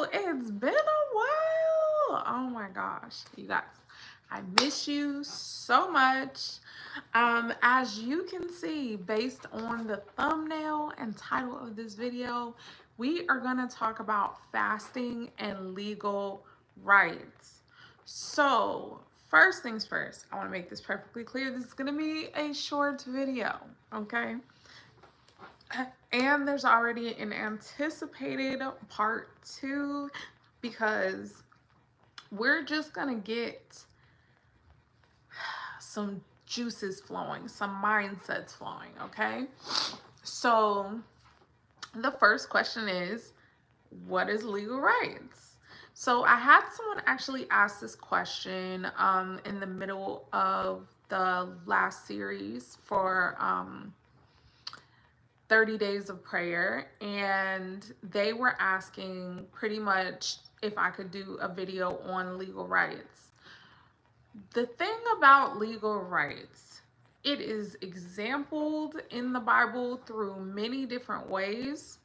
It's been a while. Oh my gosh, you guys, I miss you so much. As you can see, based on the thumbnail and title of this video, we are going to talk about fasting and legal rights. So, first things first, I want to make this perfectly clear. This is going to be a short video, okay? And there's already an anticipated part 2 because we're just gonna get some juices flowing, some mindsets flowing, okay? So the first question is, what is legal rights? So I had someone actually ask this question in the middle of the last series for 30 days of prayer, and they were asking pretty much if I could do a video on legal rights. The thing about legal rights, it is exampled in the Bible through many different ways,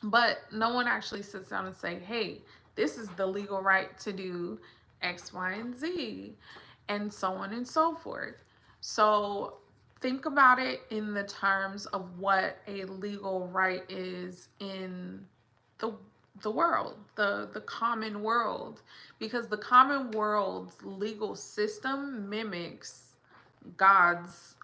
but no one actually sits down and say, hey, this is the legal right to do X, Y, and Z, and so on and so forth. So think about it in the terms of what a legal right is in the world, the common world, because the common world's legal system mimics God's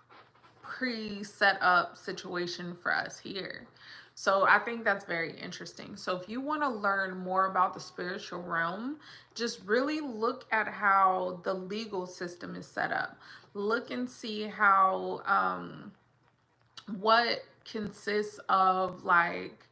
pre-set up situation for us here. So I think that's very interesting. So if you want to learn more about the spiritual realm, just really look at how the legal system is set up. Look and see how what consists of, like,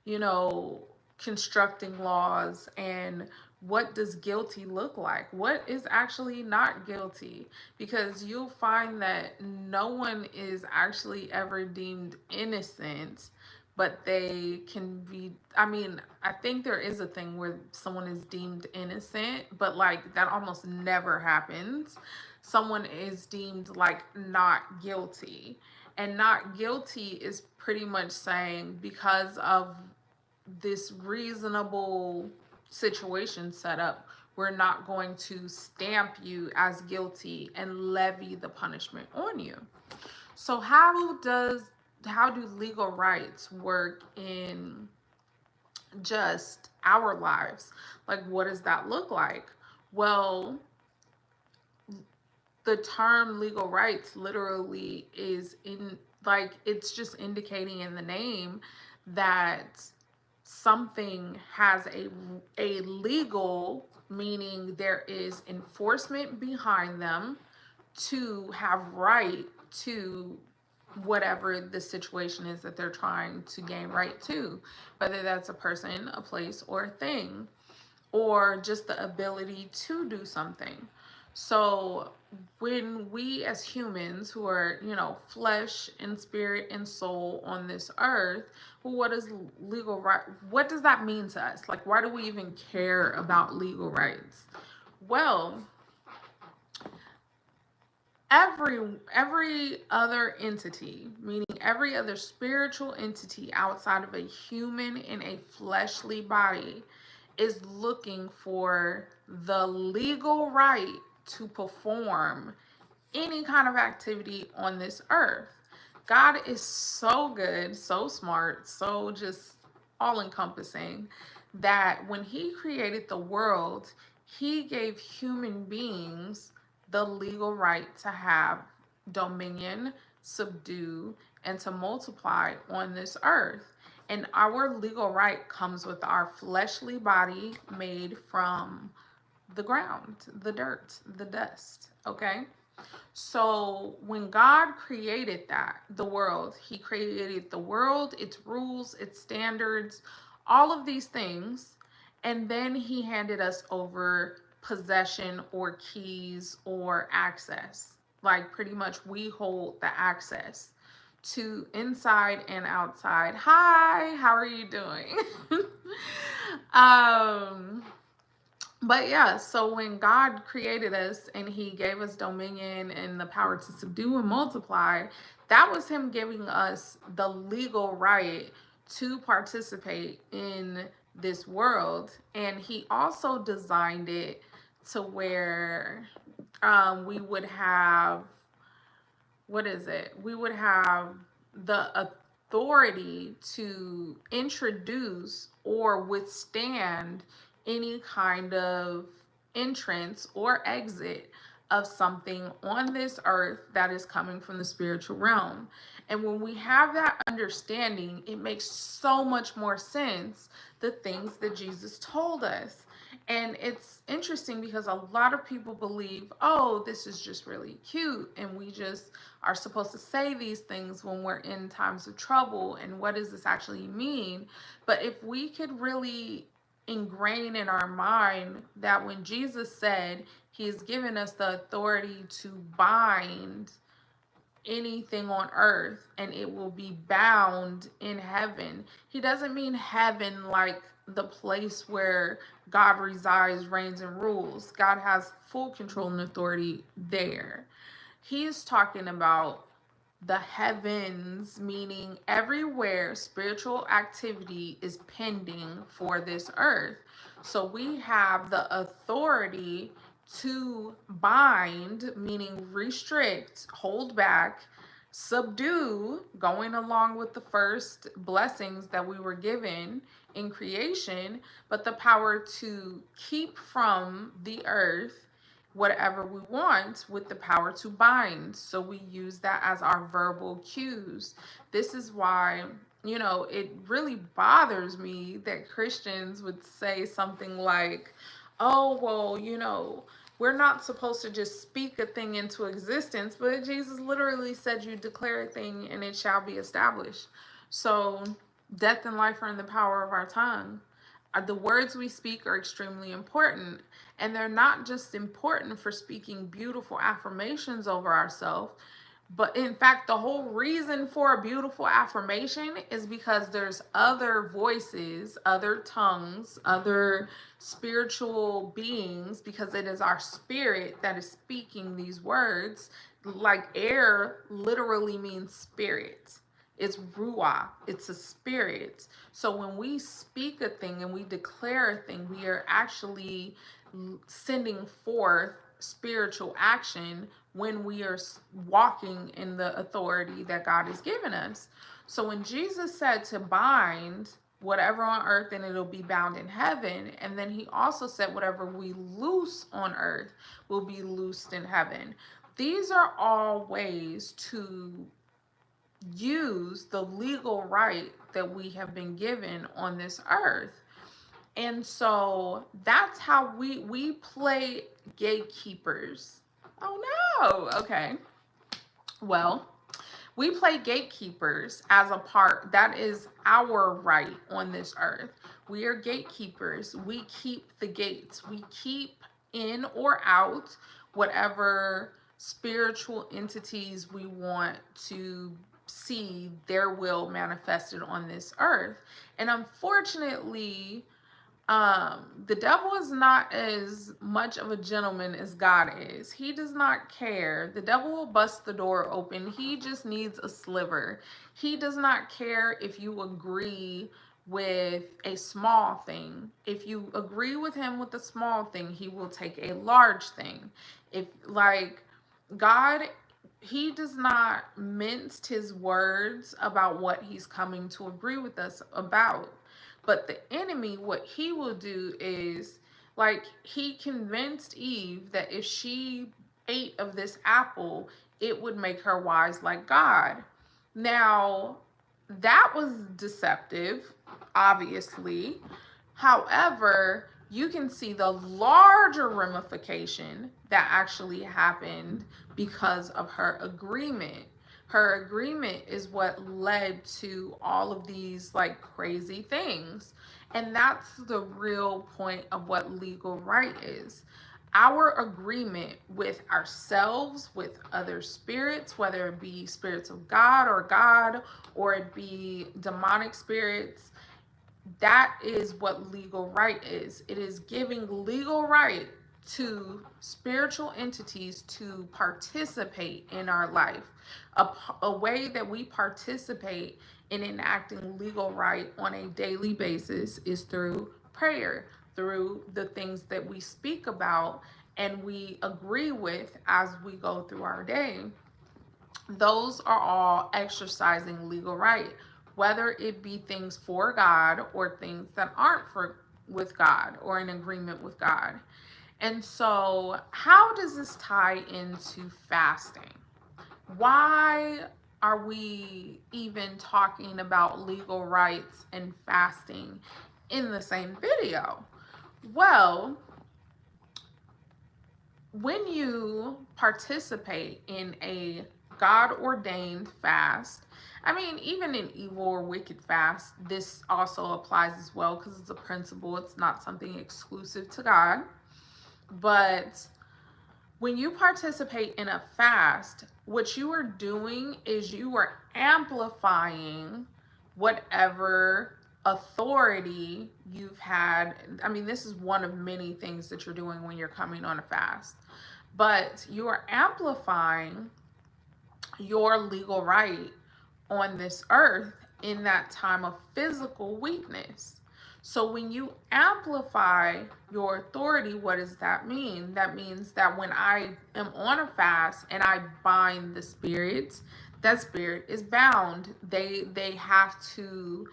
you know, constructing laws, and what does guilty look like? What is actually not guilty? Because you'll find that no one is actually ever deemed innocent, but they can be, I mean, I think there is a thing where someone is deemed innocent, but like that almost never happens. Someone is deemed like not guilty. And not guilty is pretty much saying, because of this reasonable situation set up, we're not going to stamp you as guilty and levy the punishment on you. So how do legal rights work in just our lives? Like, what does that look like? Well, the term legal rights literally is in, like, it's just indicating in the name that something has a legal, meaning there is enforcement behind them to have right to whatever the situation is that they're trying to gain right to, whether that's a person, a place, or a thing, or just the ability to do something. So when we as humans who are, you know, flesh and spirit and soul on this earth, well, what is legal right? What does that mean to us? Like, why do we even care about legal rights? Well, every other entity, meaning every other spiritual entity outside of a human in a fleshly body, is looking for the legal right to perform any kind of activity on this earth. God is so good, so smart, so just all encompassing, that when He created the world, He gave human beings the legal right to have dominion, subdue, and to multiply on this earth. And our legal right comes with our fleshly body made from the ground, the dirt, the dust, okay? So when God created the world, He created the world, its rules, its standards, all of these things. And then He handed us over possession or keys or access. Like, pretty much we hold the access to inside and outside. Hi, how are you doing? um but yeah, so when God created us and He gave us dominion and the power to subdue and multiply, that was Him giving us the legal right to participate in this world. And he also designed it to where we would have, what is it? We would have the authority to introduce or withstand any kind of entrance or exit of something on this earth that is coming from the spiritual realm. And when we have that understanding, it makes so much more sense the things that Jesus told us. And it's interesting because a lot of people believe, oh, this is just really cute, and we just are supposed to say these things when we're in times of trouble. And what does this actually mean? But if we could really ingrain in our mind that when Jesus said he has given us the authority to bind anything on earth and it will be bound in heaven, he doesn't mean heaven like the place where God resides, reigns, and rules. God has full control and authority there. He is talking about the heavens, meaning everywhere spiritual activity is pending for this earth. So we have the authority to bind, meaning restrict, hold back, subdue, going along with the first blessings that we were given in creation, but the power to keep from the earth whatever we want with the power to bind. So we use that as our verbal cues. This is why, it really bothers me that Christians would say something like, oh, well, we're not supposed to just speak a thing into existence, but Jesus literally said, you declare a thing and it shall be established. So death and life are in the power of our tongue. The words we speak are extremely important, and they're not just important for speaking beautiful affirmations over ourselves, but in fact, the whole reason for a beautiful affirmation is because there's other voices, other tongues, other spiritual beings, because it is our spirit that is speaking these words. Like air literally means spirit. It's ruah, it's a spirit. So when we speak a thing and we declare a thing, we are actually sending forth spiritual action when we are walking in the authority that God has given us. So when Jesus said to bind whatever on earth and it'll be bound in heaven, and then he also said whatever we loose on earth will be loosed in heaven. These are all ways to use the legal right that we have been given on this earth. And so that's how we play gatekeepers. Oh no. Okay. Well, we play gatekeepers as a part. That is our right on this earth. We are gatekeepers. We keep the gates. We keep in or out whatever spiritual entities we want to see their will manifested on this earth. And unfortunately, the devil is not as much of a gentleman as God is. He does not care. The devil will bust the door open. He just needs a sliver. He does not care if you agree with a small thing. If you agree with him with a small thing, he will take a large thing. If like God, he does not mince his words about what he's coming to agree with us about. But the enemy, what he will do is, like, he convinced Eve that if she ate of this apple, it would make her wise like God. Now, that was deceptive, obviously. However, you can see the larger ramification that actually happened because of her agreement. Her agreement is what led to all of these like crazy things. And that's the real point of what legal right is. Our agreement with ourselves, with other spirits, whether it be spirits of God, or it be demonic spirits, that is what legal right is. It is giving legal right to spiritual entities to participate in our life. A way that we participate in enacting legal right on a daily basis is through prayer, through the things that we speak about and we agree with as we go through our day. Those are all exercising legal right, whether it be things for God or things that aren't for with God or in agreement with God. And so, how does this tie into fasting? Why are we even talking about legal rights and fasting in the same video? Well, when you participate in a God ordained fast, I mean, even in evil or wicked fast, this also applies as well because it's a principle, it's not something exclusive to God. But when you participate in a fast, what you are doing is you are amplifying whatever authority you've had. I mean, this is one of many things that you're doing when you're coming on a fast, but you are amplifying your legal right on this earth in that time of physical weakness. So when you amplify your authority, what does that mean? That means that when I am on a fast and I bind the spirits, that spirit is bound. They have to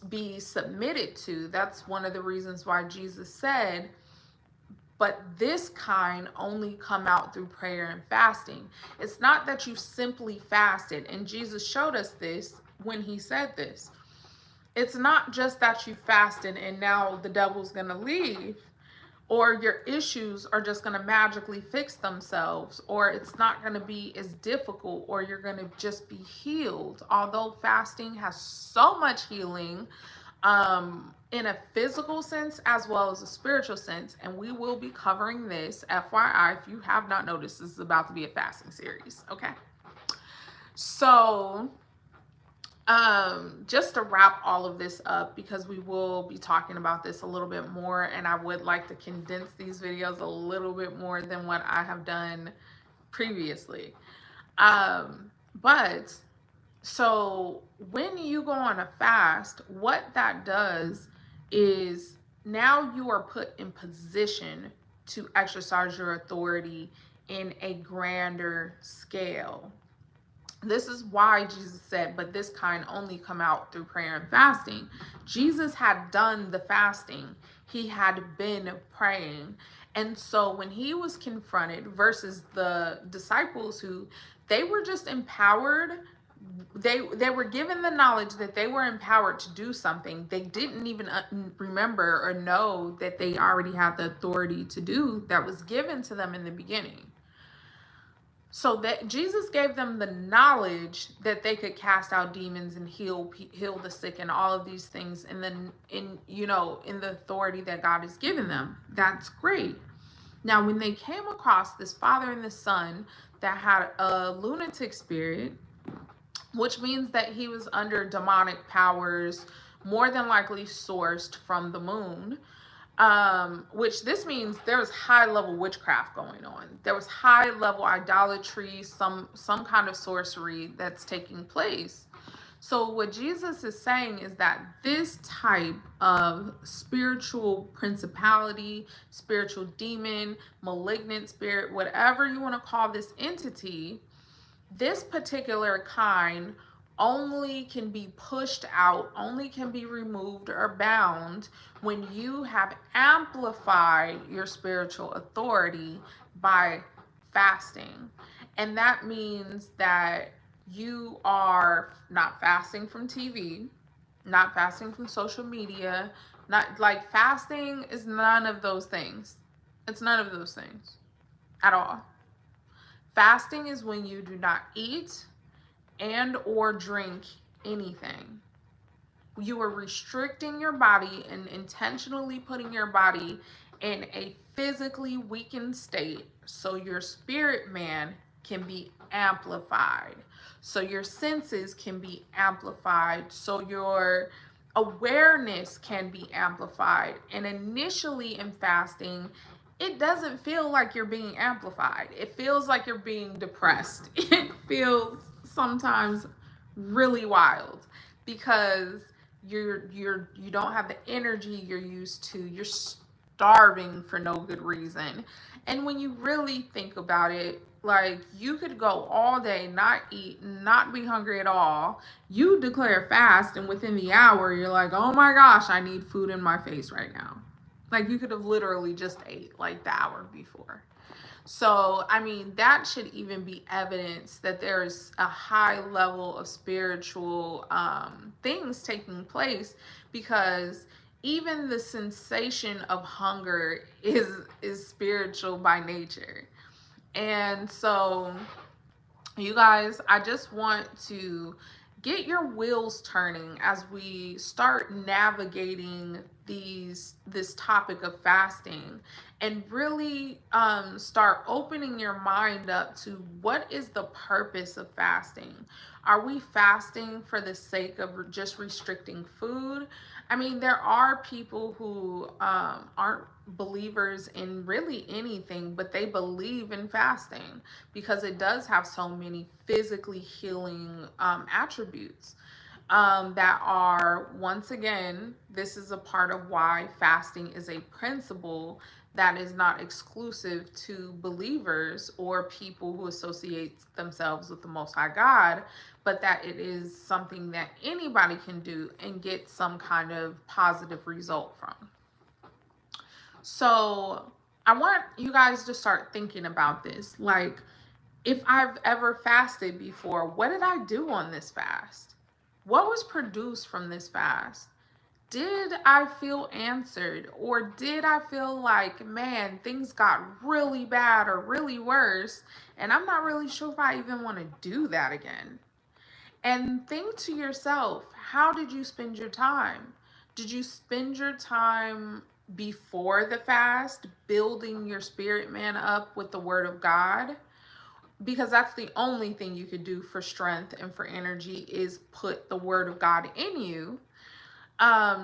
be submitted to. That's one of the reasons why Jesus said, but this kind only come out through prayer and fasting. It's not that you simply fasted, and Jesus showed us this when he said this. It's not just that you fasted and now the devil's going to leave, or your issues are just going to magically fix themselves, or it's not going to be as difficult, or you're going to just be healed. Although fasting has so much healing in a physical sense as well as a spiritual sense, and we will be covering this. FYI, if you have not noticed, this is about to be a fasting series. Okay, so just to wrap all of this up, because we will be talking about this a little bit more, and I would like to condense these videos a little bit more than what I have done previously. But so when you go on a fast, what that does is now you are put in position to exercise your authority in a grander scale. This is why Jesus said, but this kind only come out through prayer and fasting. Jesus had done the fasting. He had been praying. And so when he was confronted versus the disciples who they were just empowered, they were given the knowledge that they were empowered to do something. They didn't even remember or know that they already had the authority to do that was given to them in the beginning. So that Jesus gave them the knowledge that they could cast out demons and heal the sick and all of these things, and then in the authority that God has given them. That's great. Now, when they came across this father and the son that had a lunatic spirit, which means that he was under demonic powers, more than likely sourced from the moon. Which this means there was high level witchcraft going on. There was high level idolatry, some kind of sorcery that's taking place. So what Jesus is saying is that this type of spiritual principality, spiritual demon, malignant spirit, whatever you want to call this entity, this particular kind only can be pushed out, only can be removed or bound when you have amplified your spiritual authority by fasting. And that means that you are not fasting from TV, not fasting from social media, not like fasting is none of those things. It's none of those things at all. Fasting is when you do not eat and or drink anything. You are restricting your body and intentionally putting your body in a physically weakened state so your spirit man can be amplified, so your senses can be amplified, so your awareness can be amplified. And initially in fasting, it doesn't feel like you're being amplified. It feels like you're being depressed. It feels sometimes really wild. because you don't have the energy you're used to. You're starving for no good reason. And when you really think about it, like, you could go all day, not eat, not be hungry at all. You declare fast, and within the hour, you're like, oh my gosh, I need food in my face right now. Like, you could have literally just ate like the hour before. So, I mean, that should even be evidence that there's a high level of spiritual things taking place, because even the sensation of hunger is spiritual by nature. And so, you guys, I just want to get your wheels turning as we start navigating this topic of fasting, and really start opening your mind up to what is the purpose of fasting. Are we fasting for the sake of just restricting food? I mean, there are people who aren't believers in really anything, but they believe in fasting because it does have so many physically healing attributes that are, once again, this is a part of why fasting is a principle that is not exclusive to believers or people who associate themselves with the Most High God, but that it is something that anybody can do and get some kind of positive result from. So I want you guys to start thinking about this. Like, if I've ever fasted before, what did I do on this fast? What was produced from this fast? Did I feel answered? Or did I feel like, man, things got really bad or really worse, and I'm not really sure if I even want to do that again? And think to yourself, how did you spend your time? Did you spend your time before the fast building your spirit man up with the word of God? Because that's the only thing you could do for strength and for energy, is put the word of God in you.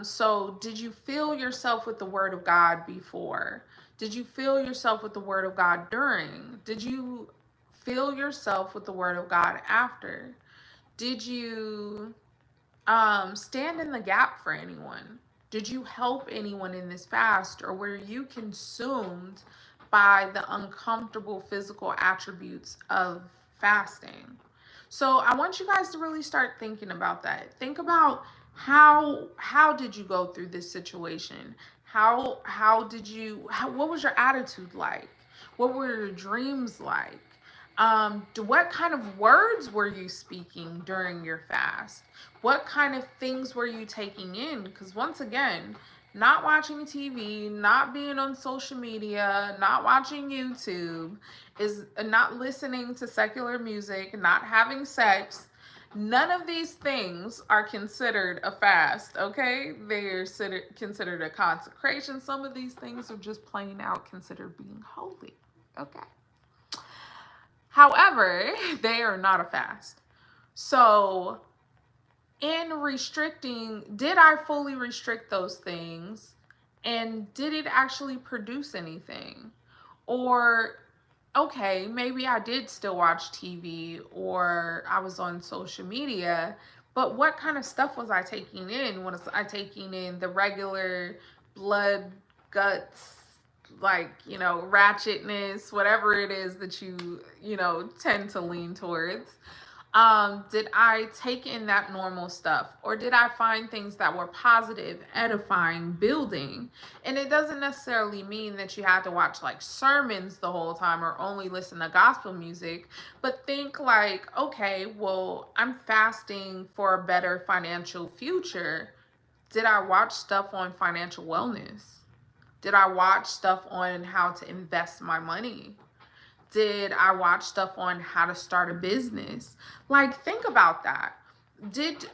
So did you fill yourself with the word of God before? Did you fill yourself with the word of God during? Did you fill yourself with the word of God after? Did you stand in the gap for anyone? Did you help anyone in this fast, or were you consumed by the uncomfortable physical attributes of fasting? So I want you guys to really start thinking about that. Think about how did you go through this situation? What was your attitude like? What were your dreams like? What kind of words were you speaking during your fast? What kind of things were you taking in? Because once again, not watching TV, not being on social media, not watching YouTube, is not listening to secular music, not having sex. None of these things are considered a fast, okay? They're considered a consecration. Some of these things are just plain out considered being holy, okay? However, they are not a fast. So, in restricting, did I fully restrict those things? And did it actually produce anything? Or, okay, maybe I did still watch TV or I was on social media, but what kind of stuff was I taking in? Was I taking in the regular blood, guts, like, ratchetness, whatever it is that you tend to lean towards? Did I take in that normal stuff, or did I find things that were positive, edifying, building? And it doesn't necessarily mean that you have to watch like sermons the whole time or only listen to gospel music, but think like, okay, well, I'm fasting for a better financial future. Did I watch stuff on financial wellness? Did I watch stuff on how to invest my money? Did I watch stuff on how to start a business? Like, think about that.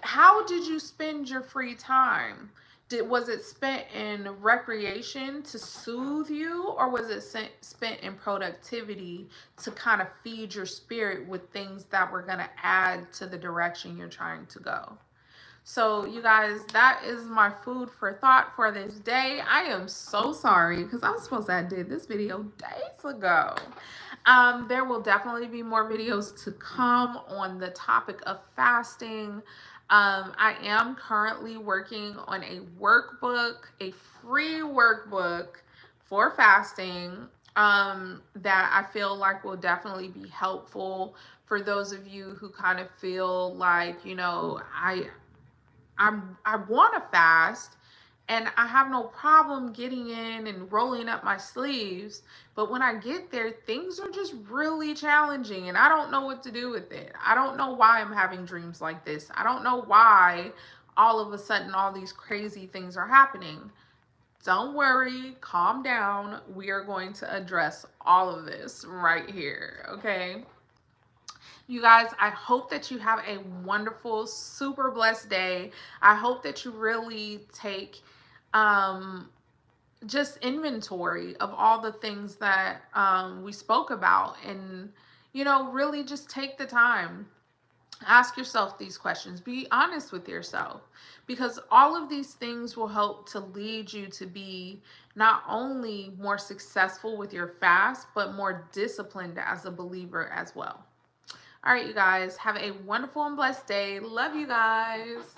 How did you spend your free time? Was it spent in recreation to soothe you, or was it spent in productivity to kind of feed your spirit with things that were going to add to the direction you're trying to go? So, you guys, that is my food for thought for this day. I am so sorry because I was supposed to have did this video days ago. There will definitely be more videos to come on the topic of fasting. I am currently working on a workbook, a free workbook for fasting, that I feel like will definitely be helpful for those of you who kind of feel like, I want to fast and I have no problem getting in and rolling up my sleeves, but when I get there, things are just really challenging and I don't know what to do with it. I don't know why I'm having dreams like this. I don't know why all of a sudden all these crazy things are happening. Don't worry, calm down. We are going to address all of this right here, okay? You guys, I hope that you have a wonderful, super blessed day. I hope that you really take um, just inventory of all the things that we spoke about, and, really just take the time. Ask yourself these questions. Be honest with yourself, because all of these things will help to lead you to be not only more successful with your fast, but more disciplined as a believer as well. All right, you guys, have a wonderful and blessed day. Love you guys.